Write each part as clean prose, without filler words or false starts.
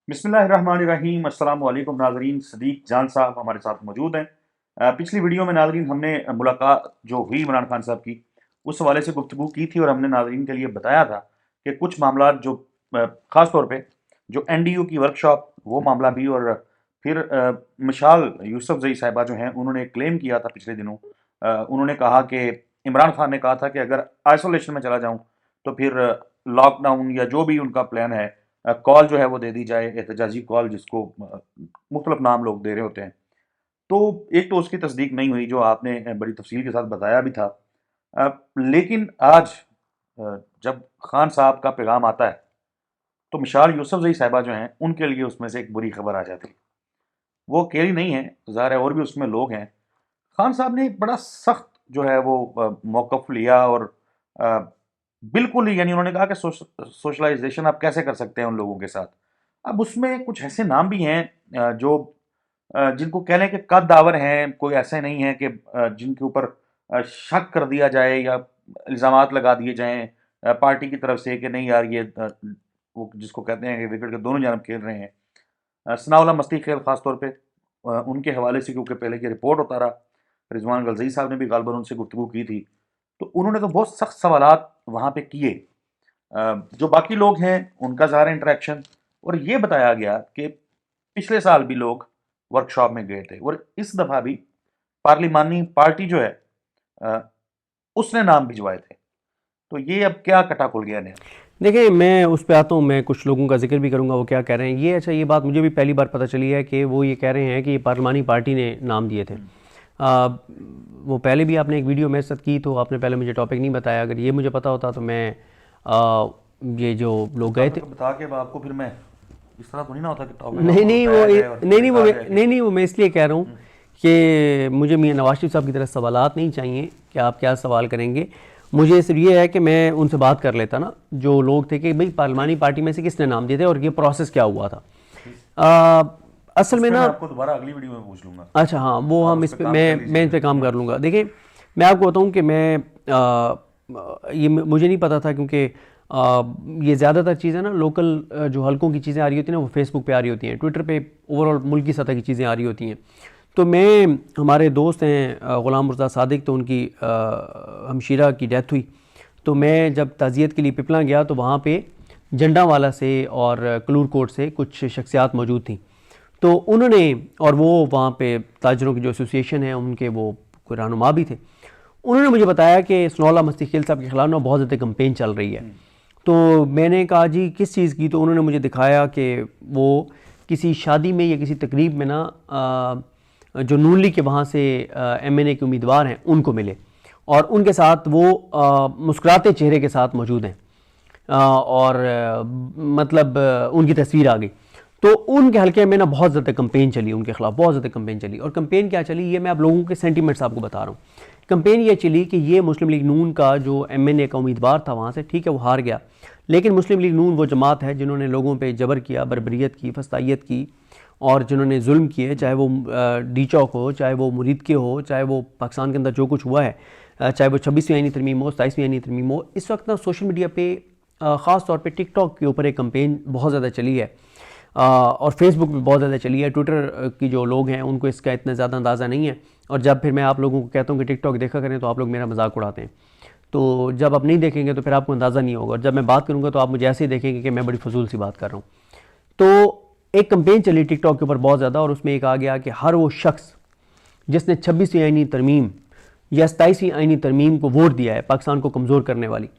बिस्मिल्लाहिर्रहमानिर्रहीम अस्सलाम वालेकुम नाजरीन। सदीक जान साहब हमारे साथ मौजूद हैं। पिछली वीडियो में नाजरीन हमने मुलाकात जो हुई इमरान खान साहब की उस हवाले से गुफ्तगू की थी और हमने नाजरीन के लिए बताया था कि कुछ मामला जो ख़ास तौर पे जो NDU की वर्कशॉप वो मामला भी, और फिर मिशाल यूसुफजई साहिबा जो हैं उन्होंने क्लेम किया था पिछले दिनों। उन्होंने कहा कि इमरान खान ने कहा था कि अगर आइसोलेशन में चला जाऊं तो फिर लॉकडाउन या जो भी उनका प्लान है, कॉल जो है वो दे दी जाए, एहतजाजी कॉल, जिसको मुख्तलिफ नाम लोग दे रहे होते हैं। तो एक तो उसकी तस्दीक नहीं हुई जो आपने बड़ी तफसील के साथ बताया भी था। लेकिन आज जब खान साहब का पैगाम आता है तो मिशाल यूसुफजई साहिबा जो हैं उनके लिए उसमें से एक बुरी खबर आ जाती है। वो अकेली नहीं है, ज़ाहिर है और भी उसमें लोग हैं। खान साहब ने बड़ा सख्त जो है वो मौक़िफ़ लिया और अ, बिल्कुल ही, यानी उन्होंने कहा कि सोशलाइजेशन आप कैसे कर सकते हैं उन लोगों के साथ। अब उसमें कुछ ऐसे नाम भी हैं जो जिनको कह लें कि कद्दावर हैं, कोई ऐसे नहीं है कि जिनके ऊपर शक कर दिया जाए या इल्ज़ामात लगा दिए जाएँ पार्टी की तरफ से कि नहीं यार ये वो जिसको कहते हैं कि विकेट के दोनों जानब खेल रहे हैं। सनाउल्लाह मस्ती खेल ख़ास तौर पे उनके हवाले से, क्योंकि पहले की रिपोर्ट होता रहा। रिजवान गलज़ई साहब ने भी गालबन उनसे गुफ्तगू की थी, तो उन्होंने तो बहुत सख्त सवालात वहाँ पे किए। जो बाकी लोग हैं उनका ज़ाहिर इंटरेक्शन, और ये बताया गया कि पिछले साल भी लोग वर्कशॉप में गए थे और इस दफ़ा भी पार्लिमानी पार्टी जो है अ, उसने नाम भिजवाए थे। तो ये अब क्या कटा खुल गया नया? देखिए, मैं उस पे आता हूँ। मैं कुछ लोगों का ज़िक्र भी करूँगा वो क्या कह रहे हैं। ये अच्छा, ये बात मुझे भी पहली बार पता चली है कि वो ये कह रहे हैं कि पार्लिमानी पार्टी ने नाम दिए थे। वो पहले भी आपने एक वीडियो मेरे साथ की तो आपने पहले मुझे टॉपिक नहीं बताया। अगर ये मुझे पता होता तो मैं ये जो लोग गए थे। टॉपिक बता के आपको फिर मैं इस तरह तो नहीं ना होता कि टॉपिक नहीं आपको नहीं वो बताया जाए और नहीं फिर नहीं वो कहा मैं जाए कि नहीं नहीं वो मैं इसलिए कह रहा हूँ कि मुझे मियां नवाज शरीफ साहब की तरह सवालात नहीं चाहिए कि आप क्या सवाल करेंगे। मुझे सिर्फ ये है कि मैं उनसे बात कर लेता ना, जो लोग थे, कि भाई पार्लिमानी पार्टी में से किसने नाम दिए थे और ये प्रोसेस क्या हुआ था। आ, असल उस में पर मैं ना, आपको दोबारा अगली वीडियो में पूछ लूंगा। अच्छा हाँ, वो आप हम उस इस पर पे काम कर मैं इस लीजिएगा। पे काम कर लूँगा। देखिए, मैं आपको बताऊँ कि मैं ये मुझे नहीं पता था, क्योंकि ये ज़्यादातर चीज़ें ना लोकल जो हलकों की चीज़ें आ रही होती हैं ना वो फेसबुक पे आ रही होती हैं, ट्विटर पे ओवरऑल मुल्क की सतह की चीज़ें आ रही होती हैं। तो मैं, हमारे दोस्त हैं ग़ुलाम मुर्तज़ा सादिक, तो उनकी हमशीरा की डेथ हुई। तो मैं जब ताज़ियत के लिए पिपला गया तो वहाँ पे जंडावाला से और कलूर कोट से कुछ शख्सियात मौजूद थी। तो उन्होंने, और वो वहाँ पे ताजरों की जो एसोसिएशन है उनके वो कोई रहनुमा भी थे, उन्होंने मुझे बताया कि सनाउल्लाह मस्ती खेल साहब के ख़िलाफ़ ना बहुत ज़्यादा कंपेन चल रही है। तो मैंने कहा जी किस चीज़ की? तो उन्होंने मुझे दिखाया कि वो किसी शादी में या किसी तकरीब में ना जो नून लीग के वहाँ से MNA के उम्मीदवार हैं उनको मिले, और उनके साथ वो मुस्कुराते चेहरे के साथ मौजूद हैं। और मतलब उनकी तस्वीर आ गई। तो उनके हल्के में ना बहुत ज़्यादा कंपेन चली उनके खिलाफ, बहुत ज़्यादा कंपेन चली। और कंपेन क्या चली, ये मैं आप लोगों के सेंटीमेंट्स आपको बता रहा हूँ। कंपेन ये चली कि ये मुस्लिम लीग नून का जो MNA का उम्मीदवार था वहाँ से, ठीक है वो हार गया, लेकिन मुस्लिम लीग नून वो जमात है जिन्होंने लोगों पे जबर किया, बर्बरियत की, फस्तायत की, और जिन्होंने जुल्म किए, चाहे वो डी चौक हो, चाहे वो मुरीद के हो, चाहे वो पाकिस्तान के अंदर जो कुछ हुआ है, चाहे वो 26वीं आईनी तरमीम हो, 27वीं आईनी तरमीम हो। इस वक्त ना सोशल मीडिया पे ख़ास तौर पे टिकटॉक के ऊपर एक कंपेन बहुत ज़्यादा चली है, और फेसबुक में बहुत ज़्यादा चली है। ट्विटर की जो लोग हैं उनको इसका इतना ज़्यादा अंदाज़ा नहीं है, और जब फिर मैं आप लोगों को कहता हूँ कि टिकटॉक देखा करें तो आप लोग मेरा मजाक उड़ाते हैं। तो जब आप नहीं देखेंगे तो फिर आपको अंदाज़ा नहीं होगा, और जब मैं बात करूँगा तो आप मुझे ऐसे ही देखेंगे कि मैं बड़ी फजूल सी बात कर रहा हूँ। तो एक कंपेन चली टिकटॉक के ऊपर बहुत ज़्यादा, और उसमें एक आ गया कि हर वो शख्स जिसने 26वीं आईनी तरमीम या 27वीं आईनी तरमीम को वोट दिया है, पाकिस्तान को कमज़ोर करने वाली,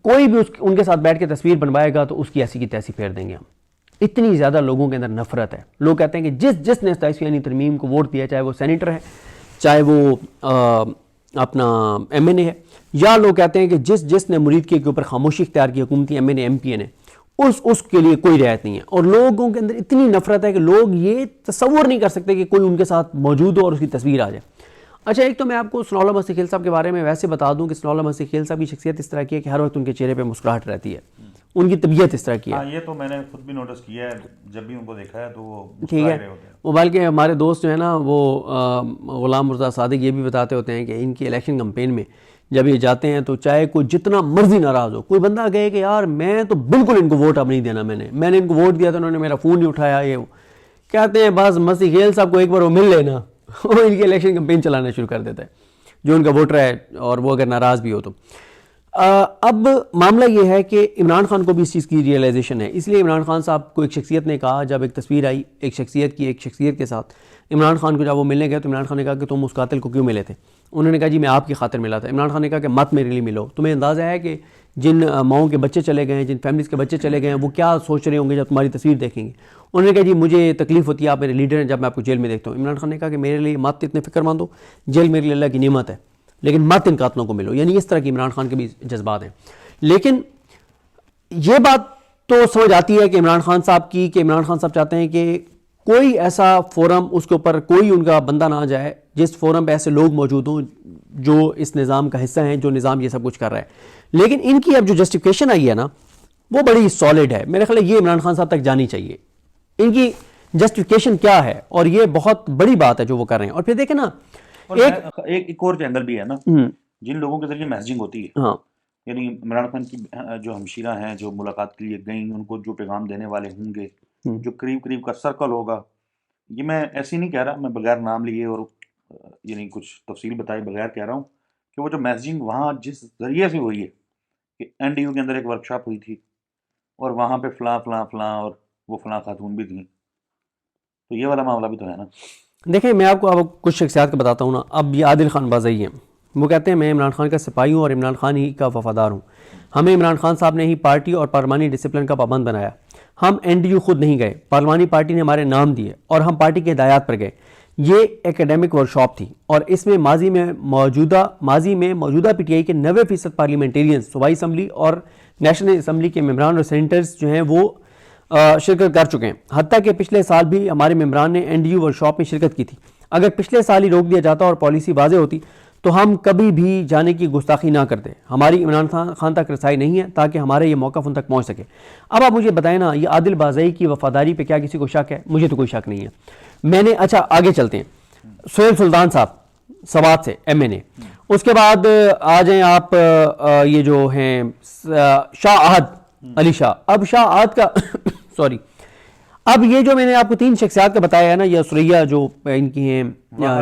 कोई भी उनके साथ बैठ के तस्वीर बनवाएगा तो उसकी ऐसी की तैसी फेर देंगे हम। इतनी ज़्यादा लोगों के अंदर नफरत है। लोग कहते हैं कि जिसने 27वीं यानी तरमीम को वोट दिया, चाहे वो सेनेटर है, चाहे वो अपना MNA है, या लोग कहते हैं कि जिसने मुरीद के ऊपर खामोशी इख्तियार की, हुकूमती MNA MPA ने, उसके लिए कोई रियायत नहीं है। और लोगों के अंदर इतनी नफरत है कि लोग ये तसव्वुर नहीं कर सकते कि कोई उनके साथ मौजूद हो और उसकी तस्वीर आ जाए। अच्छा, एक तो मैं आपको सनाउल्लाह मस्ती खेल साहब के बारे में वैसे बता दूं कि सनाउल्लाह मस्ती खेल साहब की शख्सियत इस तरह की है कि हर वक्त उनके चेहरे पे मुस्कुराहट रहती है, उनकी तबीयत इस तरह की हाँ, है। ये तो मैंने खुद भी नोटिस किया है, जब भी उनको देखा है तो वो ठीक मुस्कुरा ही है। रहे होते हैं। वो बल्कि हमारे दोस्त जो है ना वो ग़ुलाम मुर्तज़ा सादिक ये भी बताते होते हैं कि इनकी इलेक्शन कैंपेन में जब ये जाते हैं तो चाहे कोई जितना मर्जी नाराज़ हो, कोई बंदा कहे कि यार मैं तो बिल्कुल इनको वोट अब नहीं देना, मैंने इनको वोट दिया तो उन्होंने मेरा फ़ोन नहीं उठाया, ये वो कहते हैं बस मसी खेल साहब को एक बार वो मिल लेना वो इनकी इलेक्शन कैंपेन चलाना शुरू कर देता है जो उनका वोटर है, और वो अगर नाराज़ भी हो तो। अब मामला ये है कि इमरान खान को भी इस चीज़ की रियलाइजेशन है, इसलिए इमरान खान साहब को एक शख्सियत ने कहा, जब एक तस्वीर आई एक शख्सियत के साथ इमरान खान को जब वो मिलने गए तो इमरान खान ने कहा कि तुम उस कातिल को क्यों मिले थे? उन्होंने कहा जी मैं आपकी खातिर मिला था। इमरान खान ने कहा कि मत मेरे लिए मिलो। तुम्हें अंदाज़ा है कि जिन माओं के बच्चे चले गए हैं, जिन फैमिलीज़ के बच्चे चले गए हैं, वो क्या सोच रहे होंगे जब तुम्हारी तस्वीर देखेंगे? उन्होंने कहा जी मुझे तकलीफ़ होती है, आप मेरे लीडर हैं, जब मैं आपको जेल में देखता हूँ। इमरान खान ने कहा कि मेरे लिए मत इतने फिक्रमंद हो, जेल मेरे लिए अल्लाह की नेमत है, लेकिन मत इन कातलों को मिलो। यानी इस तरह की इमरान खान के भी जज्बात हैं। लेकिन ये बात तो समझ आती है कि इमरान खान साहब की, कि इमरान खान साहब चाहते हैं कि कोई ऐसा फोरम, उसके ऊपर कोई उनका बंदा ना जाए जिस फोरम पे ऐसे लोग मौजूद हों जो इस निज़ाम का हिस्सा हैं, जो निज़ाम ये सब कुछ कर रहा है। लेकिन इनकी अब जो जस्टिफिकेशन आई है ना, वो बड़ी सॉलिड है। मेरे ख्याल है ये इमरान खान साहब तक जानी चाहिए, इनकी जस्टिफिकेशन क्या है, और ये बहुत बड़ी बात है जो वो कर रहे हैं। और फिर देखें ना, एक और एंगल भी है ना, जिन लोगों के जरिए मैसेजिंग होती है, हाँ, यानी इमरान खान की जो हमशीरा हैं जो मुलाकात के लिए गई, उनको जो पैगाम देने वाले होंगे, जो करीब करीब का सर्कल होगा, ये मैं ऐसे नहीं कह रहा, मैं बगैर नाम लिए और यानी कुछ तफसील बताए बगैर कह रहा हूँ कि वो जो मैसेजिंग वहाँ जिस जरिए से हुई है कि NDU के अंदर एक वर्कशॉप हुई थी और वहाँ पे फलां फलां फलां और वो फलां खातून भी थी, तो ये वाला मामला भी तो है ना। देखिए मैं आपको अब कुछ शख्सियात का बताता हूँ ना। अब ये आदिल खान बाज़ई हैं, वो कहते हैं मैं इमरान खान का सिपाही हूँ और इमरान खान ही का वफादार हूँ। हमें इमरान खान साहब ने ही पार्टी और पार्लिमानी डिसिप्लिन का पाबंद बनाया। हम NDU खुद नहीं गए, पार्लिमानी पार्टी ने हमारे नाम दिए और हम पार्टी के हिदायत पर गए। ये एकेडमिक वर्कशॉप थी और इसमें माजी में मौजूदा PTI के 90% पार्लियामेंटेरियंस, सूबाई असम्बली और नेशनल असम्बली के मेम्बरान और सेनेटर्स जो हैं वो शिरकत कर चुके हैं। हत्ता कि पिछले साल भी हमारे मेम्बरान ने NDU वर्कशॉप में शिरकत की थी। अगर पिछले साल ही रोक दिया जाता और पॉलिसी वाज़ेह होती तो हम कभी भी जाने की गुस्ताखी ना करते। हमारी इमरान खान तक रसाई नहीं है ताकि हमारे ये मौका उन तक पहुँच सके। अब आप मुझे बताएं ना, ये आदिल बाज़ई की वफादारी पे क्या किसी को शक है? मुझे तो कोई शक नहीं है। मैंने, अच्छा आगे चलते हैं, सोहेल सुल्तान साहब सवात से MNA, उसके बाद आ जाएं आप ये जो हैं शाह आहद अली शाह। अब शाह आहद का सॉरी, अब ये जो मैंने आपको 3 शख्सियात का बताया है ना, या सुरैया जो इनकी हैं,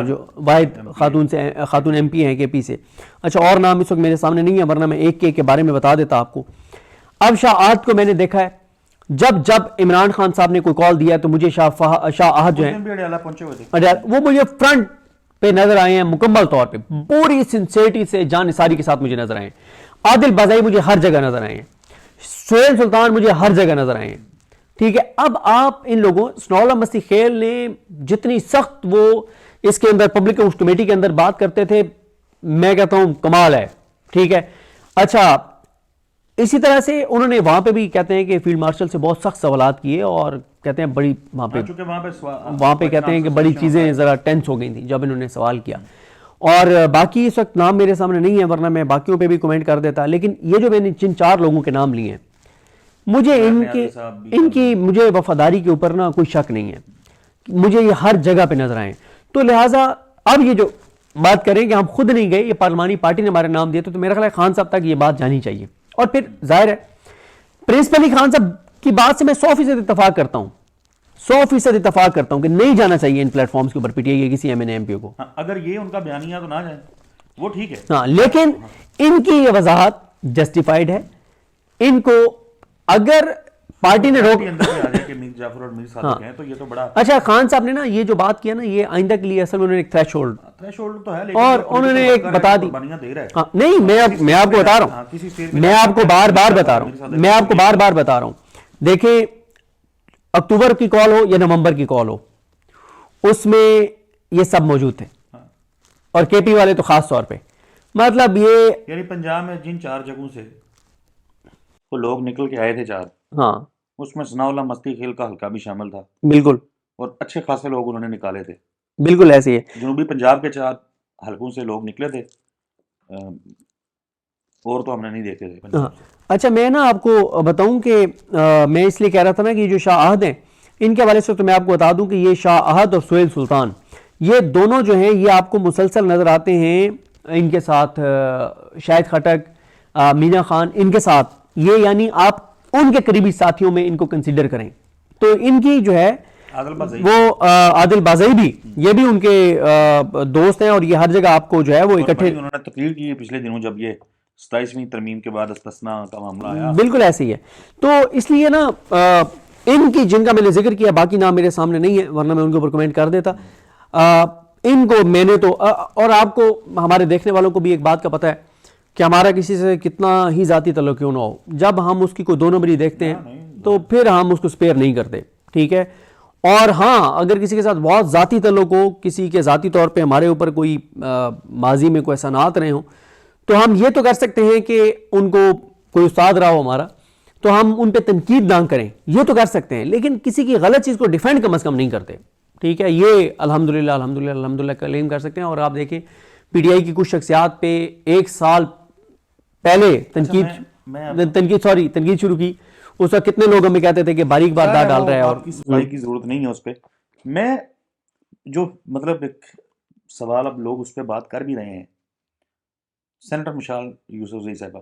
जो वाहिद खातून MP हैं KP से। अच्छा, और नाम इस वक्त मेरे सामने नहीं है, वरना मैं एक के बारे में बता देता आपको। अब शाह आहद को मैंने देखा है, जब इमरान खान साहब ने कोई कॉल दिया तो मुझे शाह आहद जो है वो मुझे फ्रंट पे नजर आए हैं, मुकम्मल तौर पे पूरी सिंसियरिटी से, जानिसारी के साथ मुझे नजर आए। आदिल बाज़ई मुझे हर जगह नजर आए हैं, सोहेल सुल्तान मुझे हर जगह नजर आए हैं। ठीक है, अब आप इन लोगों, स्नौला मस्ती खेल ने जितनी सख्त वो इसके अंदर पब्लिक कमेटी के अंदर बात करते थे, मैं कहता हूं कमाल है। ठीक है, अच्छा इसी तरह से उन्होंने वहां पे भी कहते हैं कि फील्ड मार्शल से बहुत सख्त सवालात किए और कहते हैं बड़ी वहां पे कहते हैं कि बड़ी चीजें जरा टेंस हो गई थी जब इन्होंने सवाल किया। और बाकी इस वक्त नाम मेरे सामने नहीं है, वरना मैं बाकियों पे भी कमेंट कर देता। लेकिन ये जो मैंने जिन 4 लोगों के नाम लिए हैं, मुझे इनकी मुझे वफादारी के ऊपर ना कोई शक नहीं है, मुझे ये हर जगह पे नजर आए। तो लिहाजा अब ये जो बात करें कि हम खुद नहीं गए, ये पार्लिमानी पार्टी ने हमारे नाम दिए, तो मेरा ख्याल है खान साहब तक ये बात जानी चाहिए। और फिर जाहिर है प्रिंसिपली खान साहब की बात से मैं 100% इत्तेफाक करता हूं, 100% इत्तेफाक करता हूं कि नहीं जाना चाहिए इन प्लेटफॉर्म्स के ऊपर PTI के किसी MNA MP को। अगर ये उनका बयानिया तो ना जाए, वो ठीक है। हाँ, लेकिन इनकी ये वजाहत जस्टिफाइड है। इनको अगर पार्टी ने रोक मीर जाफर और मीर सादिक हैं, तो ये तो बड़ा अच्छा, खान साहब ने ना ये जो बात किया ना, ये आइंदा के लिए असल में उन्होंने एक थ्रेशोल्ड तो है, लेकिन और उन्होंने एक बता दी। हाँ, नहीं, मैं आपको बता रहा हूं, मैं आपको बार बार बता रहा हूं, देखिए अक्टूबर की कॉल हो या नवंबर की कॉल हो, उसमें ये सब मौजूद थे। और KP वाले तो खास तौर पे, मतलब ये यानी पंजाब में जिन 4 जगहों से तो लोग निकल के आए थे 4, हाँ, उसमें सनाउल्लाह मस्ती खेल का हल्का भी शामिल था। बिल्कुल, और अच्छे खासे लोग उन्होंने निकाले थे। बिल्कुल ऐसे ही है। जनूबी पंजाब के 4 हलकों से लोग निकले थे, और तो हमने नहीं देखे थे। हाँ, अच्छा मैं ना आपको बताऊं कि मैं इसलिए कह रहा था ना कि जो शाह आहद हैं, इनके हवाले से तो मैं आपको बता दूं कि ये शाह आहद और सोहेल सुल्तान, ये दोनों जो हैं ये आपको मुसलसल नजर आते हैं इनके साथ शाहिद खटक, मीना खान, इनके साथ, ये यानी आप उनके करीबी साथियों में इनको कंसीडर करें। तो इनकी जो है वो आदिल बाज़ई भी, ये भी उनके दोस्त हैं और ये हर जगह आपको जो है वो इकट्ठे। उन्होंने तकरीर की है पिछले दिनों जब ये 27वीं तरमीम के बाद अस्तस्ना का मामला आया। बिल्कुल ऐसे ही है। तो इसलिए ना इनकी, जिनका मैंने जिक्र किया, बाकी नाम मेरे सामने नहीं है वरना मैं उनके ऊपर कमेंट कर देता। इनको मैंने तो और आपको, हमारे देखने वालों को भी एक बात का पता है कि हमारा किसी से कितना ही ज़ाती तल्लुक़ क्यों ना हो, जब हम उसकी कोई दो नंबरी देखते हैं तो फिर हम उसको स्पेयर नहीं करते, ठीक है। और हाँ, अगर किसी के साथ बहुत ज़ाती तल्लुक़ हो, किसी के ज़ाती तौर पे हमारे ऊपर कोई माजी में कोई एहसानात रहे हों, तो हम ये तो कर सकते हैं कि उनको कोई उस्ताद रहा हो हमारा, तो हम उन पे तनकीद ना करें, ये तो कर सकते हैं, लेकिन किसी की गलत चीज़ को डिफेंड कम अज़ कम नहीं करते, ठीक है। ये अल्हम्दुलिल्लाह अल्हम्दुलिल्लाह अल्हम्दुलिल्लाह क्लेम कर सकते हैं। और आप देखें पीटीआई की कुछ शख्सियात पे एक साल पहले तनकीद शुरू की, उस वक्त कितने लोग हमें कहते थे कि बारीक बात डाल रहा है और सफाई की जरूरत नहीं है उस पर। मैं जो मतलब एक सवाल अब लोग उस पर बात कर भी रहे हैं, सेनेटर मिसाल यूसुफजई साहिबा,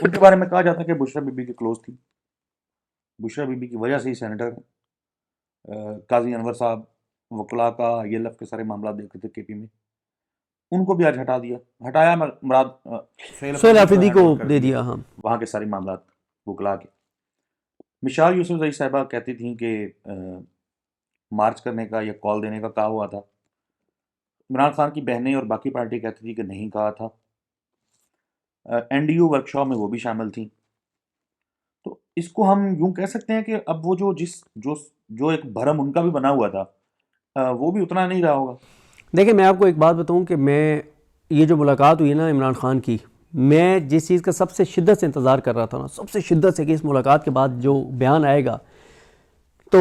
उनके बारे में कहा जाता है कि बुशरा बीबी के क्लोज थी, बुशरा बीबी की वजह से ही सेनेटर काजी अनवर साहब वकला का ये लफ के सारे मामला देखते थे केपी में, उनको भी आज हटाया मुराद सोहेल आफरीदी को दे दिया। हाँ, वहाँ के सारे मामला वकला के। मिसाल यूसुफजई साहिबा कहती थी कि मार्च करने का या कॉल देने का कहा हुआ था, इमरान खान की बहनें और बाकी पार्टी कहती थी कि नहीं कहा था, एनडीयू वर्कशॉप में वो भी शामिल थी। तो इसको हम यूं कह सकते हैं कि अब वो जो एक भरम उनका भी बना हुआ था वो भी उतना नहीं रहा होगा। देखिए, मैं आपको एक बात बताऊं कि मैं, ये जो मुलाकात हुई ना इमरान खान की, मैं जिस चीज़ का सबसे शिद्दत से इंतज़ार कर रहा था ना, सबसे शिद्दत से, कि इस मुलाकात के बाद जो बयान आएगा, तो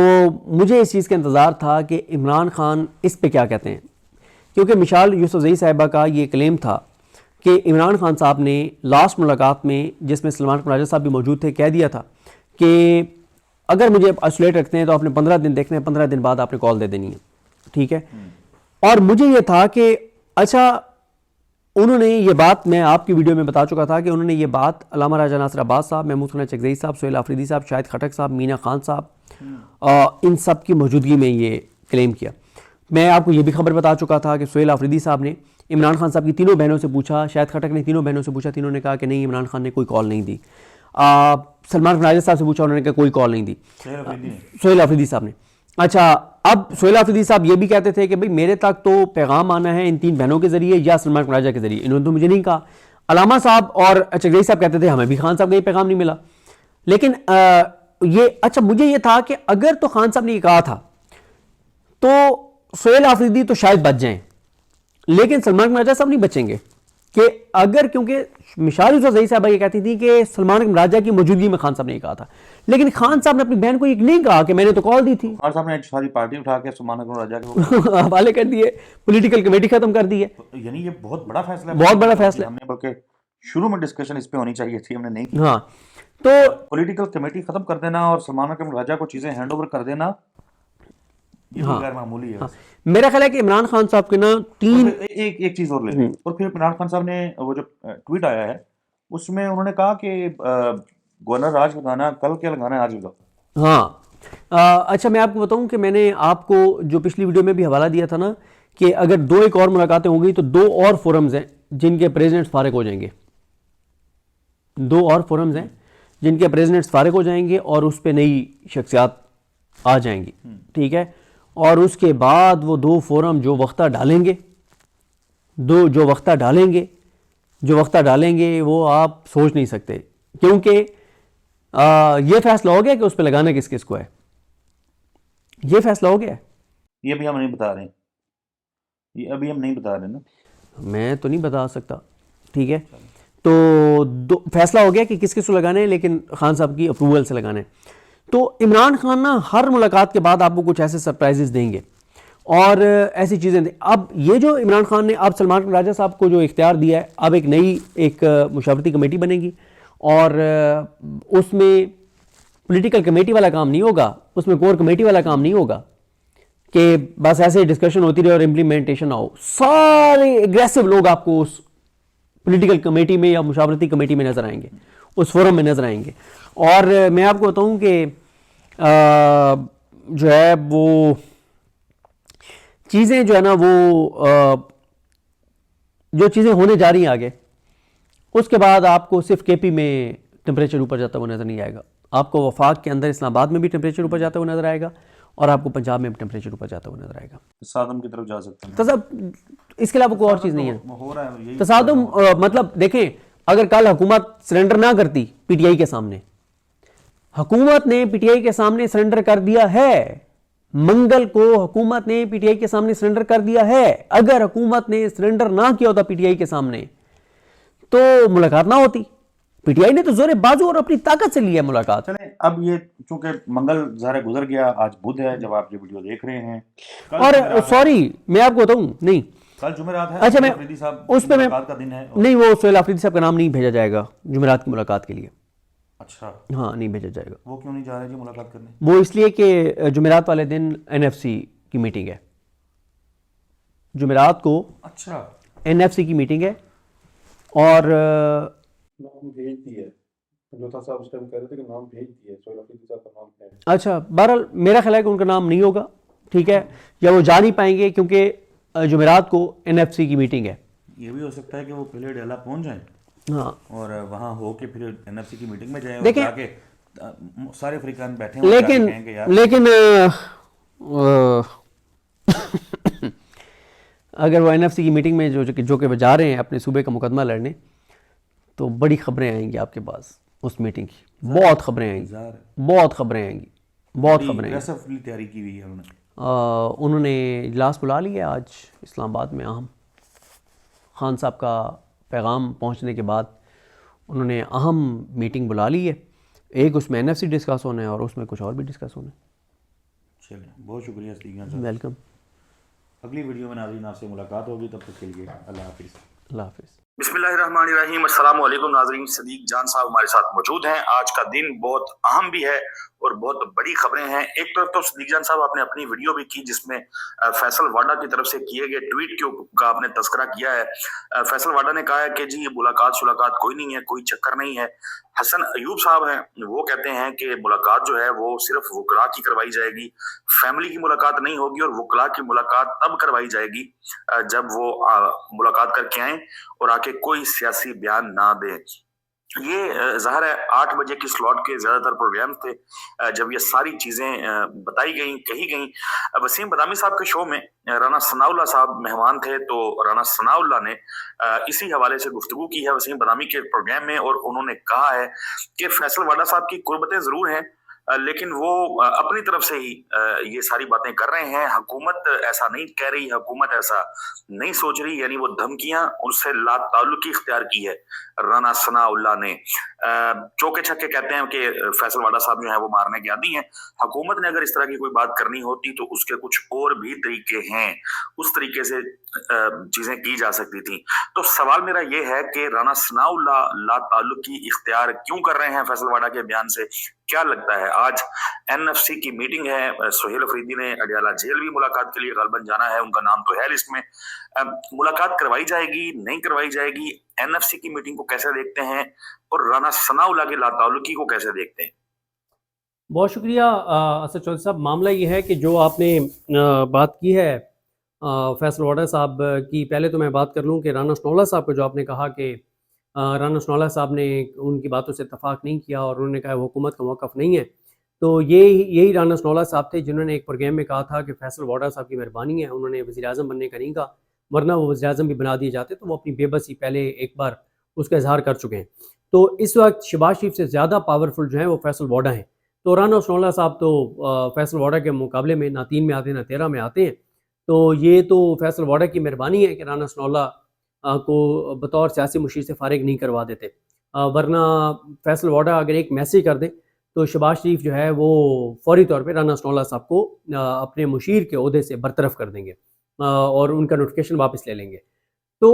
मुझे इस चीज़ का इंतज़ार था कि इमरान खान इस पे क्या कहते हैं। क्योंकि मिसाल यूसुफजई साहिबा का ये क्लेम था कि इमरान खान साहब ने लास्ट मुलाकात में, जिसमें सलमान राजा साहब भी मौजूद थे, कह दिया था कि अगर मुझे आइसोलेट रखते हैं तो आपने 15 दिन देखने हैं, 15 दिन बाद आपने कॉल दे देनी है, ठीक है। और मुझे ये था कि अच्छा, उन्होंने ये बात, मैं आपकी वीडियो में बता चुका था कि उन्होंने ये बात अल्लामा राजा नासिर अब्बास साहब, महमूद खान चकज़ई साहब, सोहेल आफरीदी साहब, शाहिद खटक साहब, मीना खान साहब, इन सब की मौजूदगी में ये क्लेम किया। मैं आपको ये भी खबर बता चुका था कि सोहेल आफरीदी साहब ने इमरान खान साहब की तीनों बहनों से पूछा, शाहिद खटक ने तीनों बहनों से पूछा, तीनों ने कहा कि नहीं, इमरान खान ने कोई कॉल नहीं दी। सलमान राजा साहब से पूछा, उन्होंने कहा कोई कॉल नहीं दी, सोहेल आफरीदी साहब ने। अच्छा, अब सोहेल आफरीदी साहब ये भी कहते थे कि भाई मेरे तक तो पैगाम आना है इन तीन बहनों के जरिए या सलमान राजा के जरिए, इन्होंने तो मुझे नहीं कहा। अलामा साहब और चकज़ई साहब कहते थे हमें भी खान साहब का ये पैगाम नहीं मिला। लेकिन ये, अच्छा, मुझे ये था कि अगर तो खान साहब ने ये कहा था तो सोहेल आफरीदी तो शायद बच जाएं, लेकिन सलमान राजा साहब नहीं बचेंगे। कि अगर, क्योंकि मिसाल यूसुफजई साहबा ये कहती थी कि सलमान राजा की मौजूदगी में खान साहब ने कहा था, लेकिन खान साहब ने अपनी बहन को ये नहीं कहा कि मैंने तो कॉल दी थी। खान साहब ने सारी पार्टी उठा के सलमान राजा के हवाले कर दिए, पॉलिटिकल कमेटी खत्म कर दी है। यानी ये बहुत बड़ा फैसला है, बहुत बड़ा फैसला। हमने बल्कि शुरू में डिस्कशन इस पे होनी चाहिए थी, हमने नहीं की। हाँ, तो पॉलिटिकल कमेटी खत्म कर देना और सलमान राजा को चीजें हैंड ओवर कर देना, ये गैर मामूली है। हाँ, मेरा ख्याल है कि इमरान खान साहब के ना तीन, एक चीज और ले लें। और फिर इमरान खान साहब ने वो जो ट्वीट आया है उसमें उन्होंने कहा कि गवर्नर आज लगाना, कल क्या लगाना है आज लगाओ। हाँ, अच्छा, मैं आपको बताऊं कि मैंने आपको जो पिछली वीडियो में भी हवाला दिया था ना कि अगर दो एक और मुलाकातें हो गई तो दो और फोरम्स हैं जिनके प्रेसिडेंट्स फारिग हो जाएंगे, दो और फोरम्स हैं जिनके प्रेसिडेंट्स फारिग हो जाएंगे और उस पर नई शख्सियात आ जाएंगी, ठीक है। और उसके बाद वो दो फोरम जो वक्ता डालेंगे, जो वक्ता डालेंगे वो आप सोच नहीं सकते, क्योंकि ये फैसला हो गया कि उस पर लगाना किस किस को है, ये फैसला हो गया। ये भी हम नहीं बता रहे, ये अभी हम नहीं बता रहे ना, मैं तो नहीं बता सकता, ठीक है। तो फैसला हो गया कि किस किस को लगाने हैं, लेकिन खान साहब की अप्रूवल से लगाने हैं। तो इमरान खान ना हर मुलाकात के बाद आपको कुछ ऐसे सरप्राइजेस देंगे और ऐसी चीज़ें दें। अब ये जो इमरान खान ने अब सलमान राजा साहब को जो इख्तियार दिया है, अब एक नई मुशावरती कमेटी बनेगी और उसमें पॉलिटिकल कमेटी वाला काम नहीं होगा, उसमें कोर कमेटी वाला काम नहीं होगा, कि बस ऐसे डिस्कशन होती रहे और इम्प्लीमेंटेशन ना हो। सारे एग्रेसिव लोग आपको उस पॉलिटिकल कमेटी में या मुशावरती कमेटी में नजर आएंगे, उस फोरम में नजर आएंगे। और मैं आपको बताऊं कि जो है वो चीज़ें जो है ना वो जो चीज़ें होने जा रही हैं आगे, उसके बाद आपको सिर्फ केपी में टेम्परेचर ऊपर जाता हुआ नजर नहीं आएगा, आपको वफाक के अंदर इस्लामाबाद में भी टेम्परेचर ऊपर जाता हुआ नजर आएगा और आपको पंजाब में भी टेम्परेचर ऊपर जाता हुआ नजर आएगा। तसादम की तरफ जा सकते हैं। तो सब इसके अलावा कोई और चीज़ नहीं है। हो रहा है यही। तसादुम मतलब देखें, अगर कल हुकूमत सरेंडर ना करती पीटीआई के सामने, हुकूमत ने पीटीआई के सामने सरेंडर कर दिया है, मंगल को हुकूमत ने पीटीआई के सामने सरेंडर कर दिया है। अगर हुकूमत ने सरेंडर ना किया होता पीटीआई के सामने तो मुलाकात ना होती। पीटीआई ने तो जोरे बाजू और अपनी ताकत से लिया मुलाकात। चले अब ये चूंकि मंगल ज़ाहिर गुजर गया, आज बुध है जब आप ये वीडियो देख रहे हैं। और सॉरी मैं आपको बताऊं, नहीं कल जुमेरात है। अच्छा मैं अफरीदी साहब उस पे मैं मुलाकात का दिन है। नहीं, वो सोहेल अफरीदी साहब का नाम नहीं भेजा जाएगा जुमेरात की मुलाकात के लिए। अच्छा, हाँ नहीं भेजा जाएगा। वो क्यों नहीं जा रहे जी मुलाकात करने? वो इसलिए कि जुमेरात वाले दिन एनएफसी की मीटिंग है, जुमेरात को अच्छा एनएफसी की मीटिंग है। और नाम भेज दिया है, लोथा साहब उस टाइम कह रहे थे कि नाम भेज दिया है, सोहेल अफरीदी साहब का नाम है। अच्छा, बहरहाल मेरा ख्याल है कि उनका नाम नहीं होगा, ठीक है, या वो जा नहीं पाएंगे क्योंकि जुमेरात को एनएफसी की मीटिंग है। ये भी हो सकता है कि वो पहले डेला पहुंच जाएं हाँ और वहां हो के फिर एनएफसी की मीटिंग में जाएं और देखें, जाके सारे अफ्रीकन बैठे हों, जाके कहेंगे यार लेकिन अगर वो एनएफसी की मीटिंग में जो कि वो जा रहे हैं अपने सूबे का मुकदमा लड़ने, तो बड़ी खबरें आएंगी आपके पास उस मीटिंग की, बहुत खबरें आएंगी, बहुत खबरें आएंगी, बहुत खबरें आएंगी। aggressively तैयारी की हुई है उन्होंने। उन्होंने इजलास बुला लिया आज इस्लामाबाद में। अहम खान साहब का पैगाम पहुंचने के बाद उन्होंने अहम मीटिंग बुला ली है। एक उसमें एनएफसी डिस्कस होना है और उसमें कुछ और भी डिस्कस होना है। चलिए, बहुत शुक्रिया सदीक जान साहब। वेलकम। अगली वीडियो में नाज़रीन आपसे मुलाकात होगी, तब तक के लिए अल्लाह हाफिज़। अल्लाह हाफिज़। बिस्मिल्लाहिर्रहमानिर्रहीम, अस्सलाम वालेकुम नाज़रीन, सदीक जान साहब हमारे साथ मौजूद हैं। आज का दिन बहुत अहम भी है और बहुत बड़ी खबरें हैं। एक तरफ तो सदीक जान साहब आपने अपनी वीडियो भी की जिसमें फैसल वाडा की तरफ से किए गए ट्वीट का आपने तस्करा किया है। फैसल वाडा ने कहा है कि जी ये मुलाकात कोई नहीं है, कोई चक्कर नहीं है। हसन अयूब साहब हैं, वो कहते हैं कि मुलाकात जो है वो सिर्फ वकला की करवाई जाएगी, फैमिली की मुलाकात नहीं होगी और वकला की मुलाकात तब करवाई जाएगी जब वो मुलाकात करके आए और आके कोई सियासी बयान ना दे। ये ज़ाहिर है 8 बजे की स्लॉट के ज्यादातर प्रोग्राम थे जब ये सारी चीजें बताई गई, कही गई। वसीम बदामी साहब के शो में राना सनाउल्लाह साहब मेहमान थे, तो राना सनाउल्लाह ने इसी हवाले से गुफ्तगू की है वसीम बदामी के प्रोग्राम में और उन्होंने कहा है कि फैसल वाडा साहब की कुर्बतें जरूर हैं लेकिन वो अपनी तरफ से ही ये सारी बातें कर रहे हैं। हुकूमत ऐसा नहीं कह रही, हुकूमत ऐसा नहीं सोच रही, यानी वो धमकियां उनसे ला ताल्लुकी इख्तियार की है राना सनाउल्लाह ने। चौके छक्के कहते हैं कि फैसल वाडा साहब जो है वो मारने के आदी हैं। हुकूमत ने अगर इस तरह की कोई बात करनी होती तो उसके कुछ और भी तरीके हैं, उस तरीके से चीजें की जा सकती थी। तो सवाल मेरा ये है कि राना सनाउल्लाह ला ताल्लुकी इख्तियार क्यों कर रहे हैं फैसल वाडा के बयान से? क्या लगता है? आज एनएफसी की मीटिंग है, सोहेल अफरीदी ने अडियाला जेल भी मुलाकात के लिए गलबन जाना है, उनका नाम तो है लिस्ट में। मुलाकात करवाई जाएगी, नहीं करवाई जाएगी? एनएफसी की मीटिंग को कैसे देखते हैं और राना सनाउल्लाह के लाताल्लुकी को कैसे देखते हैं? बहुत शुक्रिया असद चौधरी साहब। मामला ये है कि जो आपने बात की है फैसल वाडा साहब की, पहले तो मैं बात कर लूँ कि राना सनाउल्लाह साहब को जो आपने कहा कि राना सनाउल्लाह साहब ने उनकी बातों से इत्तफाक नहीं किया और उन्होंने कहा हुकूमत का मौक़िफ़ नहीं है, तो यही राना सनाउल्लाह साहब थे जिन्होंने एक प्रोग्राम में कहा था कि फैसल वाडा साहब की मेहरबानी है, उन्होंने वज़ीर-ए-आज़म बनने का नहीं कहा, वरना वो वज़ीर-ए-आज़म भी बना दिए जाते। तो वो अपनी बेबसी पहले एक बार उसका इजहार कर चुके हैं। तो इस वक्त शहबाज शरीफ से ज़्यादा पावरफुल जो है वो फैसल वाडा हैं। तो राना सनाउल्लाह साहब तो फैसल वाडा के मुकाबले में ना 3 में आते ना 13 में आते हैं। तो ये तो फैसल वाडा की मेहरबानी है कि राना सनाउल्लाह को बतौर सियासी मुशीर से फारिग नहीं करवा देते, वरना फैसल वाडा अगर एक मैसेज कर दें तो शहबाज शरीफ जो है वो फौरी तौर पे राना सनाउल्लाह साहब को अपने मुशीर के ओहदे से बरतरफ कर देंगे और उनका नोटिफिकेशन वापस ले लेंगे। तो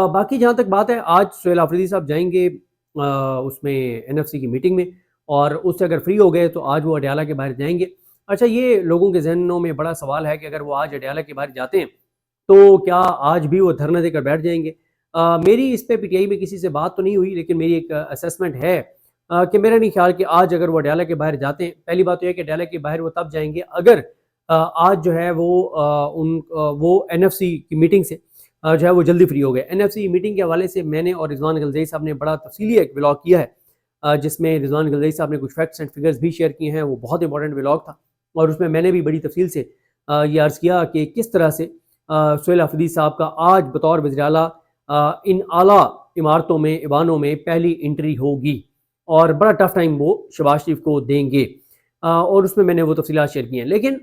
बाकी जहाँ तक बात है, आज सोहेल अफरीदी साहब जाएंगे उसमें एनएफसी की मीटिंग में और उससे अगर फ्री हो गए तो आज वो अडियाला के बाहर जाएंगे। अच्छा, ये लोगों के जहनों में बड़ा सवाल है कि अगर वो आज अडयाला के बाहर जाते हैं तो क्या आज भी वो धरना देकर बैठ जाएंगे? मेरी इस पे पीटीआई में किसी से बात तो नहीं हुई, लेकिन मेरी एक असेसमेंट है कि मेरा नहीं ख्याल कि आज अगर वो अडयाला के बाहर जाते हैं, पहली बात तो यह है कि अडयाला के बाहर वो तब जाएंगे अगर आज जो है वो एनएफसी की मीटिंग से जो है वो जल्दी फ्री हो गए। एनएफसी मीटिंग के हवाले से मैंने और रिजवान गलज़ई साहब ने बड़ा तफसीली एक व्लॉग किया है, जिसमें रिजवान गलज़ई साहब ने कुछ फैक्ट्स एंड फिगर्स भी शेयर किए हैं। वो बहुत इंपॉर्टेंट व्लॉग था और उसमें मैंने भी बड़ी तफसील से ये अर्ज़ किया कि किस तरह से सुहेल आफरीदी साहब का आज बतौर वज़ीर आला इन आला इमारतों में, ईवानों में पहली एंट्री होगी और बड़ा टफ टाइम वो शहबाज शरीफ को देंगे, और उसमें मैंने वो तफसीलात शेयर की हैं। लेकिन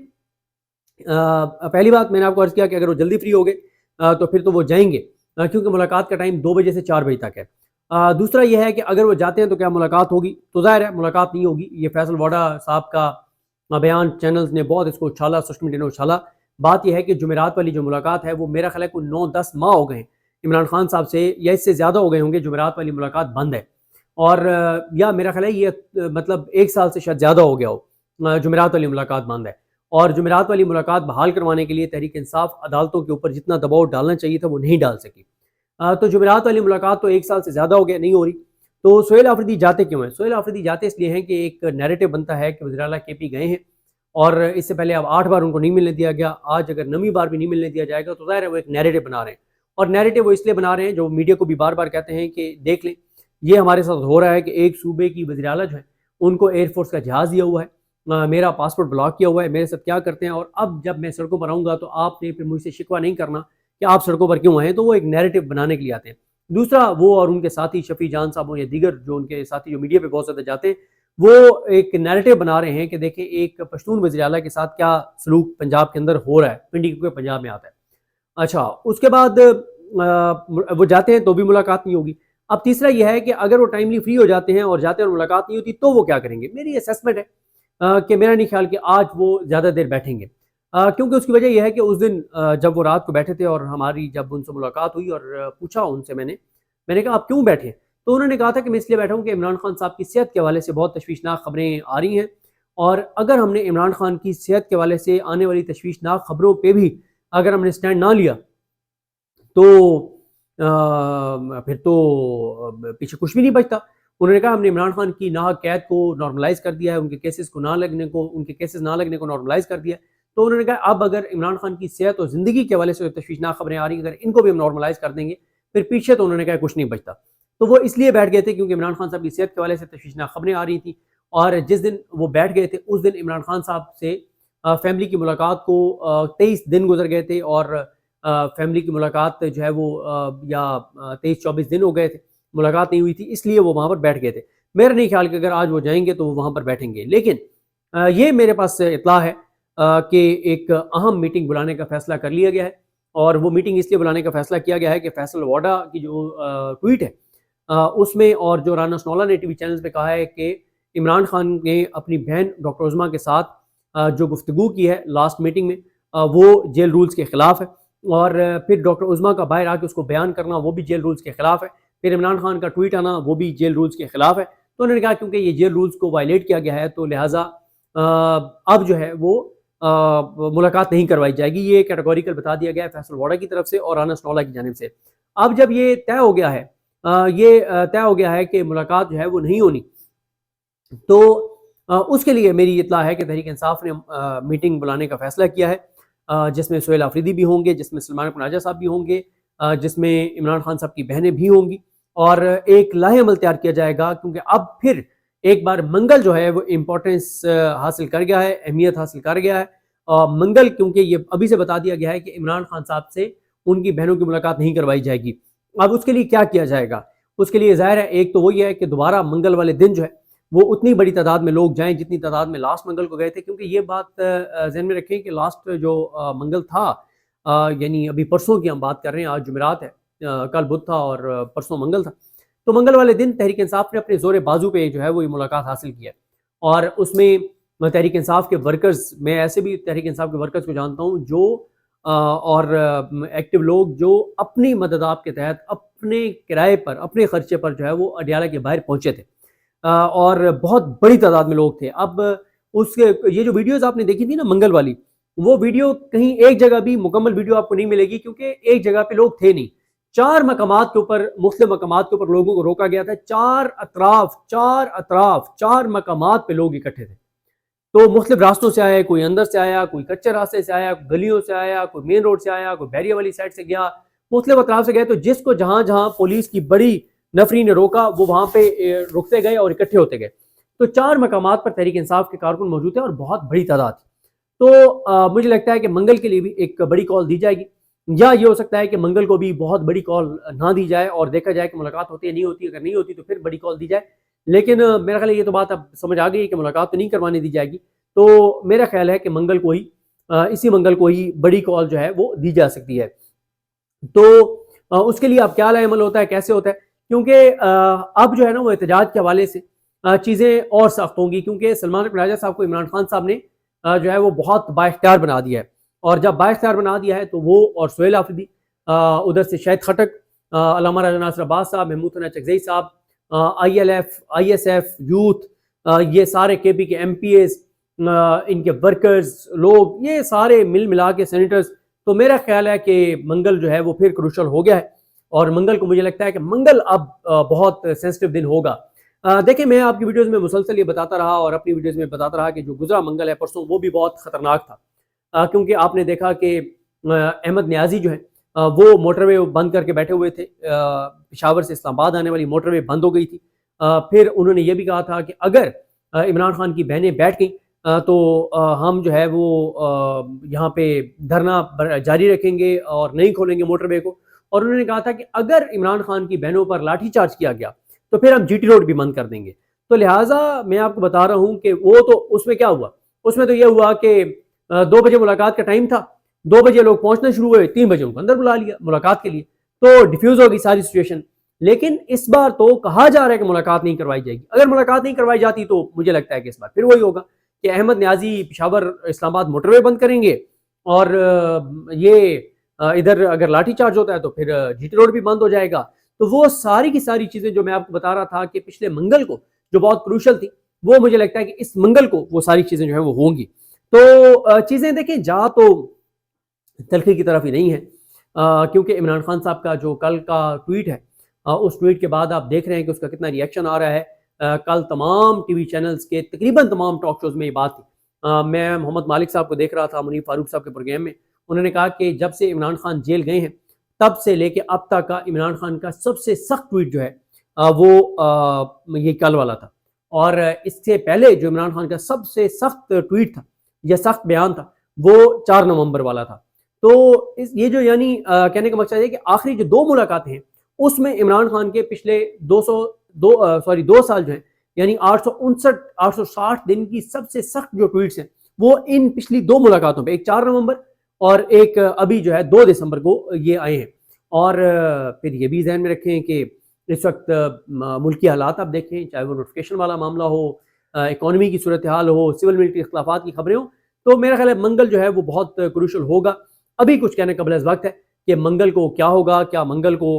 पहली बात मैंने आपको अर्ज़ किया कि अगर वो जल्दी फ्री हो गए तो फिर तो वो जाएंगे, क्योंकि मुलाकात का टाइम 2 बजे से 4 बजे तक है। दूसरा यह है कि अगर वो जाते हैं तो क्या मुलाकात होगी? तो ज़ाहिर है मुलाकात नहीं होगी। ये फैसल वाडा साहब का बयान चैनल्स ने बहुत इसको उछाला, सोशल मीडिया ने उछाला। बात यह है कि जुमेरात वाली जो मुलाकात है वो मेरा ख्याल है कोई 9-10 माह हो गए हैं इमरान खान साहब से, या इससे ज़्यादा हो गए होंगे जुमेरात वाली मुलाकात बंद है। और या मेरा ख्याल है ये मतलब 1 साल से शायद ज़्यादा हो गया हो जुमेरात वाली मुलाकात बंद है। और जुमेरात वाली मुलाकात बहाल करवाने के लिए तहरीक इंसाफ अदालतों के ऊपर जितना दबाव डालना चाहिए था वो नहीं डाल सकी। तो जुमेरात वाली मुलाकात तो 1 साल से ज़्यादा हो गया, नहीं हो रही। तो सुहेल आफरीदी जाते क्यों हैं? सुहेल आफरीदी जाते इसलिए हैं कि एक नैरेटिव बनता है कि वज़ीर आला केपी गए हैं और इससे पहले अब 8 बार उनको नहीं मिलने दिया गया, आज अगर 9वीं बार भी नहीं मिलने दिया जाएगा तो ज़ाहिर है वो एक नैरेटिव बना रहे हैं। और नैरेटिव वो इसलिए बना रहे हैं, जो मीडिया को भी बार बार कहते हैं कि देख लें ये हमारे साथ हो रहा है कि एक सूबे की वज़ीर आला जो है उनको एयरफोर्स का जहाज़ दिया हुआ है, मेरा पासपोर्ट ब्लॉक किया हुआ है, मेरे साथ क्या करते हैं, और अब जब मैं सड़कों पर आऊँगा तो आपने फिर मुझसे शिकवा नहीं करना कि आप सड़कों पर क्यों आए। तो वो एक नैरेटिव बनाने के लिए आते हैं। दूसरा, वो और उनके साथी शफी जान साहब हो या दीगर जो उनके साथी जो मीडिया पे बहुत ज़्यादा जाते हैं, वो एक नैरेटिव बना रहे हैं कि देखें एक पश्तून वज़ीर आला के साथ क्या सलूक पंजाब के अंदर हो रहा है, पिंडी क्योंकि पंजाब में आता है। अच्छा, उसके बाद वो जाते हैं तो भी मुलाकात नहीं होगी। अब तीसरा यह है कि अगर वो टाइमली फ्री हो जाते हैं और जाते हैं और मुलाकात नहीं होती तो वो क्या करेंगे? मेरी असेसमेंट है कि मेरा नहीं ख्याल कि आज वो ज़्यादा देर बैठेंगे, क्योंकि उसकी वजह यह है कि उस दिन जब वो रात को बैठे थे और हमारी जब उनसे मुलाकात हुई और पूछा उनसे मैंने कहा आप क्यों बैठे? तो उन्होंने कहा था कि मैं इसलिए बैठा हूँ कि इमरान खान साहब की सेहत के हवाले से बहुत तशवीशनाक खबरें आ रही हैं, और अगर हमने इमरान खान की सेहत के हवाले से आने वाली तशवीशनाक खबरों पर भी अगर हमने स्टैंड ना लिया तो फिर तो पीछे कुछ भी नहीं बचता। उन्होंने कहा हमने इमरान खान की नाहक कैद को नॉर्मलाइज़ कर दिया है, उनके केसेस ना लगने को नॉर्मलाइज़ कर दिया। तो उन्होंने कहा अब अगर इमरान खान की सेहत और ज़िंदगी के हवाले से तशवीशनाक खबरें आ रही हैं, अगर इनको भी हम नॉर्मलाइज़ कर देंगे फिर पीछे तो उन्होंने कहा कुछ नहीं बचता। तो वो इसलिए बैठ गए थे क्योंकि इमरान खान साहब की सेहत के हवाले से तशवीशनाक खबरें आ रही थी, और जिस दिन वो बैठ गए थे उस दिन इमरान खान साहब से फैमिली की मुलाकात को 23 दिन गुजर गए थे, और फैमिली की मुलाकात जो है वो या 23-24 दिन हो गए थे, मुलाकात नहीं हुई थी, इसलिए वो वहाँ पर बैठ गए थे। मेरा नहीं ख्याल कि अगर आज वो जाएंगे तो वो वहाँ पर बैठेंगे। लेकिन ये मेरे पास इत्तला है कि एक अहम मीटिंग बुलाने का फैसला कर लिया गया है, और वो मीटिंग इसलिए बुलाने का फैसला किया गया है कि फैसल वाडा की जो ट्वीट है उसमें, और जो राना सनौला ने टीवी चैनल्स पे कहा है कि इमरान खान ने अपनी बहन डॉक्टर उज़मा के साथ जो गुफ्तगू की है लास्ट मीटिंग में वो जेल रूल्स के ख़िलाफ़ है, और फिर डॉक्टर उज़मा का बाहर आके उसको बयान करना वो भी जेल रूल्स के ख़िलाफ़ है, फिर इमरान खान का ट्वीट आना वो भी जेल रूल्स के ख़िलाफ़ है। तो उन्होंने कहा क्योंकि ये जेल रूल्स को वायलेट किया गया है तो लिहाजा अब जो है वो मुलाकात नहीं करवाई जाएगी। ये कैटेगोरिकल बता दिया गया है फैसल वाडा की तरफ से और राना सनौला की जानिब से। अब जब ये तय हो गया है तय हो गया है कि मुलाकात जो है वो नहीं होनी, तो उसके लिए मेरी इत्तला है कि तहरीक इंसाफ ने मीटिंग बुलाने का फैसला किया है, जिसमें सुहेल आफरीदी भी होंगे, जिसमें सलमान कुनाजा साहब भी होंगे, जिसमें इमरान खान साहब की बहनें भी होंगी, और एक लाहे अमल तैयार किया जाएगा, क्योंकि अब फिर एक बार मंगल जो है वो इम्पोर्टेंस हासिल कर गया है, अहमियत हासिल कर गया है। मंगल क्योंकि ये अभी से बता दिया गया है कि इमरान खान साहब से उनकी बहनों की मुलाकात नहीं करवाई जाएगी। अब उसके लिए क्या किया जाएगा? उसके लिए ज़ाहिर है एक तो वही है कि दोबारा मंगल वाले दिन जो है वो उतनी बड़ी तादाद में लोग जाएं जितनी तादाद में लास्ट मंगल को गए थे, क्योंकि ये बात ज़हन में रखें कि लास्ट जो मंगल था, यानी अभी परसों की हम बात कर रहे हैं, आज जुमेरात है, कल बुध था और परसों मंगल था। तो मंगल वाले दिन तहरीक इंसाफ ने अपने जोर बाजू पे जो है वो ये मुलाकात हासिल की है, और उसमें तहरीक इंसाफ के वर्कर्स, मैं ऐसे भी तहरीक इंसाफ के वर्कर्स को जानता हूँ जो और एक्टिव लोग जो अपनी मदद आपके तहत अपने किराए पर, अपने खर्चे पर जो है वो अडयाला के बाहर पहुँचे थे, और बहुत बड़ी तादाद में लोग थे। अब उसके ये जो वीडियोस आपने देखी थी ना मंगल वाली, वो वीडियो कहीं एक जगह भी मुकम्मल वीडियो आपको नहीं मिलेगी, क्योंकि एक जगह पे लोग थे नहीं। 4 मकामात के ऊपर, मुख्तलिफ मकामात के ऊपर लोगों को रोका गया था। 4 मकामात पे लोग इकट्ठे थे। तो मुख्तलिफ रास्तों से आया, कोई अंदर से आया, कोई कच्चे रास्ते से आया, गलियों से आया, कोई मेन रोड से आया, कोई बैरिया वाली साइड से गया, मुख्तलिफ अतराफ से गए। तो जिसको जहां जहां पुलिस की बड़ी नफरी ने रोका, वो वहां पे रुकते गए और इकट्ठे होते गए। तो 4 मकामात पर तहरीक इंसाफ के कारकुन मौजूद थे और बहुत बड़ी तादाद थी। तो मुझे लगता है कि मंगल के लिए भी एक बड़ी कॉल दी जाएगी, या ये हो सकता है कि मंगल को भी बहुत बड़ी कॉल ना दी जाए और देखा जाए कि मुलाकात होती है नहीं होती। अगर नहीं होती तो फिर बड़ी कॉल दी जाए। लेकिन मेरा ख्याल है ये तो बात अब समझ आ गई है कि मुलाकात तो नहीं करवाने दी जाएगी। तो मेरा ख्याल है कि मंगल को ही, इसी मंगल को ही बड़ी कॉल जो है वो दी जा सकती है। तो उसके लिए अब क्या अमल होता है, कैसे होता है, क्योंकि अब जो है ना वो एहतजाज के हवाले से चीज़ें और सख्त होंगी, क्योंकि सलमान राजा साहब को इमरान खान साहब ने जो है वो बहुत बाइख्तियार बना दिया है। और जब बाइख्तियार बना दिया है तो वो और सुहेल आफरीदी, उधर से शाहिद खटक, अल्लामा राजा नासिर अब्बास साहब, महमूद हसन चकज़ई साहब, ILF, ISF, यूथ, ये सारे KP के MPAs, इनके वर्कर्स लोग, ये सारे मिल मिला के सेनेटर्स। तो मेरा ख्याल है कि मंगल जो है वो फिर क्रूशल हो गया है। और मंगल को मुझे लगता है कि मंगल अब बहुत सेंसिटिव दिन होगा। देखिए, मैं आपकी वीडियोस में मुसलसल ये बताता रहा और अपनी वीडियोस में बताता रहा कि जो गुजरा मंगल है परसों, वो भी बहुत ख़तरनाक था। क्योंकि आपने देखा कि अहमद न्याजी जो है वो मोटरवे बंद करके बैठे हुए थे। पेशावर से इस्लामाबाद आने वाली मोटरवे बंद हो गई थी। फिर उन्होंने ये भी कहा था कि अगर इमरान खान की बहनें बैठ गई तो हम जो है वो यहाँ पे धरना जारी रखेंगे और नहीं खोलेंगे मोटरवे को। और उन्होंने कहा था कि अगर इमरान खान की बहनों पर लाठीचार्ज किया गया तो फिर हम GT रोड भी बंद कर देंगे। तो लिहाजा मैं आपको बता रहा हूँ कि वो तो उसमें क्या हुआ, उसमें तो ये हुआ कि 2 बजे मुलाकात का टाइम था, 2 बजे लोग पहुंचना शुरू हुए, 3 बजे उनको अंदर बुला लिया मुलाकात के लिए। तो डिफ्यूज हो गई सारी सिचुएशन। लेकिन इस बार तो कहा जा रहा है कि मुलाकात नहीं करवाई जाएगी। अगर मुलाकात नहीं करवाई जाती तो मुझे लगता है कि इस बार फिर वही होगा कि अहमद न्याजी पेशावर इस्लामाबाद मोटरवे बंद करेंगे और ये इधर अगर लाठीचार्ज होता है तो फिर GT रोड भी बंद हो जाएगा। तो वो सारी की सारी चीजें जो मैं आपको बता रहा था कि पिछले मंगल को जो बहुत क्रूशल थी, वो मुझे लगता है कि इस मंगल को वो सारी चीजें जो है वो होंगी। तो चीजें देखें जा तो तलखी की तरफ ही नहीं है, क्योंकि इमरान खान साहब का जो कल का ट्वीट है, उस ट्वीट के बाद आप देख रहे हैं कि उसका कितना रिएक्शन आ रहा है। कल तमाम TV चैनल्स के तकरीबन तमाम टॉक शोज में ये बात थी। मैं मोहम्मद मालिक साहब को देख रहा था मुनीफ फारूक साहब के प्रोग्राम में। उन्होंने कहा कि जब से इमरान खान जेल गए हैं तब से लेके अब तक का इमरान खान का सबसे सख्त ट्वीट जो है वो ये कल वाला था। और इससे पहले जो इमरान खान का सबसे सख्त ट्वीट था या सख्त बयान था वो 4 नवंबर वाला था। तो ये जो यानी कहने का मकसद है कि आखिरी जो 2 मुलाकातें हैं उसमें इमरान खान के पिछले 2 साल जो है यानी 860 दिन की सबसे सख्त जो ट्वीट्स हैं वो इन पिछली 2 मुलाकातों पे, एक 4 नवंबर और एक अभी जो है 2 दिसंबर को ये आए हैं। और फिर ये भी ध्यान में रखें कि इस वक्त मुल्की हालात आप देखें, चाहे वो नोटिफिकेशन वाला मामला हो, इकॉनमी की सूरत हाल हो, सिविल मिलिट्री इख्तलाफात की खबरें हो, तो मेरा ख्याल है मंगल जो है वो बहुत क्रूशल होगा। अभी कुछ कहने कबल वक्त है कि मंगल को क्या होगा, क्या मंगल को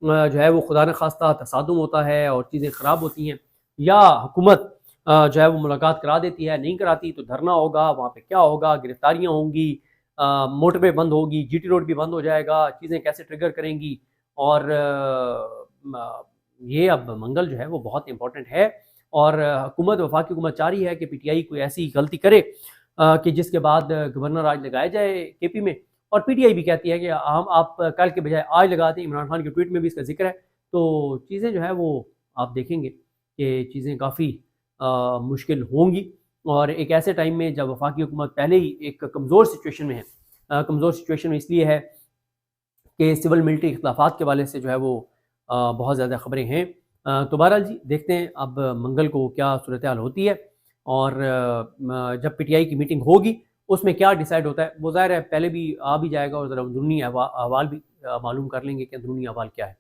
जो है वो खुदा न खास्ता तसादुम होता है और चीज़ें ख़राब होती हैं, या हुकूमत जो है वो मुलाकात करा देती है, नहीं कराती तो धरना होगा, वहाँ पे क्या होगा, गिरफ्तारियाँ होंगी, मोटरवे बंद होगी, GT रोड भी बंद हो जाएगा, चीज़ें कैसे ट्रिगर करेंगी। और ये अब मंगल जो है वो बहुत इंपॉर्टेंट है। और हुकूमत, वफाकी हुकूमत चाह रही है कि PTI कोई ऐसी गलती करे कि जिसके बाद गवर्नर राज लगाया जाए KP में। और PTI भी कहती है कि हम आप कल के बजाय आज लगाते हैं। इमरान खान के ट्वीट में भी इसका जिक्र है। तो चीज़ें जो है वो आप देखेंगे कि चीज़ें काफ़ी मुश्किल होंगी और एक ऐसे टाइम में जब वफाकी हुकूमत पहले ही एक कमज़ोर सिचुएशन में है। कमज़ोर सिचुएशन में इसलिए है कि सिविल मिलिट्री इख्तलाफात के वाले से जो है वो बहुत ज़्यादा ख़बरें हैं। तो बहरहाल जी देखते हैं अब मंगल को क्या सूरत हाल होती है और जब PTI की मीटिंग होगी उसमें क्या डिसाइड होता है वो ज़ाहिर है पहले भी आ भी जाएगा और ज़रा अंदरूनी अहवाल भी मालूम कर लेंगे कि अंदरूनी अहवाल क्या है।